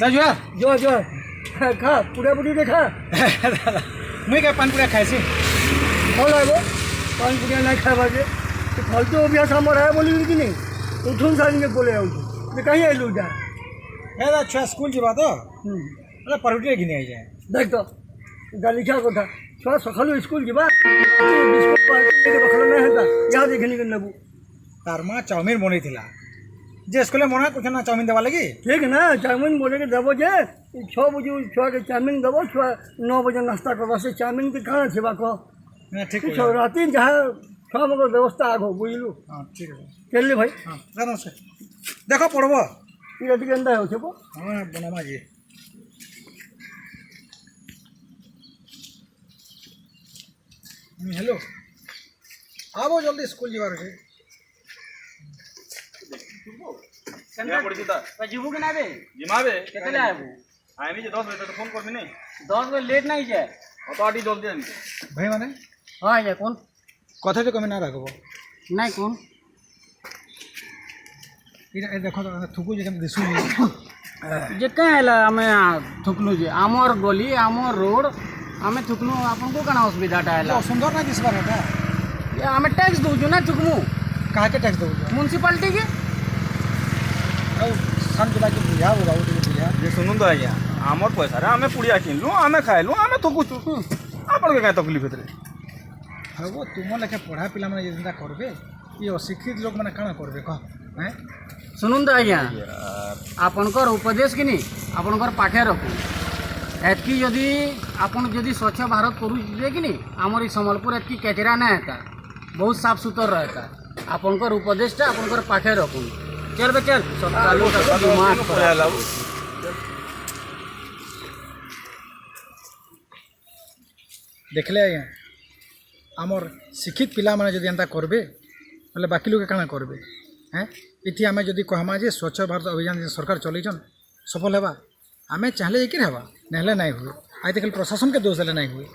दाजुआ जो जो खा पूरा पूरी देखा मुई क्या पान पूरा खाइसी भल है पान पूरी नहीं खावा जे फालतू अभ्यास हमारा है बोली कि नहीं उठून सारी के बोले आउट कहीं आइलु जा हे दा छुआ स्कूल जीवा तो अरे परउटी घिनी आई जाए देख तो गाली क्या कथा छुआ सकालू स्कूल जीवा बिस्कुट पार्टी लेके बखल नहीं हेता यहाँ देखनी के नबू तार माँ चाउमिन बनी थिला जे स्कूल मना कुछ ना चाउमिन देवा लगी ठीक ना चाउमिन बोले के देवो जे 6 बजे छुआ के चाउमिन देवो छुआ 9 बजे नाश्ता करवा से चाउमिन के कहाँ छेबा को ठीक कुछ रात जहाँ छुआ मगर व्यवस्था आगो बुझलू हाँ ठीक है चल भाई हाँ नमस्कार देखो पढ़बो ये टिके अंदा हो छेबो हाँ बनवा जी हेलो आवो जल्दी स्कूल जीवार है क्या पड़ी था जीवू के ना बे जिमाबे केते आबू आइमी जे 10 बजे तो फोन करबी नहीं 10 बजे लेट नहीं जाए तो आटी जल्दी आनी भाई माने हाँ ये कौन कथा तो कमी ना राखबो नहीं कौन ये देखो तो थुकु जे दिसु जे कह है हमें थुकलू जे आमर गली आमर रोड हमें थुकलू आपन को कना असुविधाटा है सुंदर ना दिसबार है ये हमें टैक्स दउजु ना थुकमु कहा के टैक्स दो म्युनिसिपालिटी के सान के बाकी बुझा होगा वो बुझा जे सुनुन तो आज्ञा आमर पैसा रे हमें पुड़िया किनलु हमें खाइलु हमें थकुचु आपन के काय तकलीफ हेतरे हाँ वो तुम लेखे पढ़ा पिला मैंने जिंदा करबे ये अशिक्षित लोग मैंने काना करबे कह हैं सुनुन तो आज्ञा आपनकर उपदेश कि नहीं आपनकर पाखे रखू एतकी यदि आपन यदि स्वच्छ भारत करूँ कि नहीं आमर ई सम्बलपुर एतकी कचरा ना हेता बहुत साफ सुथर रहता आपनकर उपदेशटा आपनकर पाखे रखू चल बे चल सकालू दिमाग पर देखले आज्ञा आमर शिक्षित पिला मैंने जदि एंता करबे बोले बाकी लोग काना करबे हैं इति आमे जदि कहमा जे स्वच्छ भारत अभियान जे सरकार चलैछन सफल हेबा आमे चाहले कि हेबा नहले नहीं हुए आज तक प्रशासन के दोष देले नहीं हुए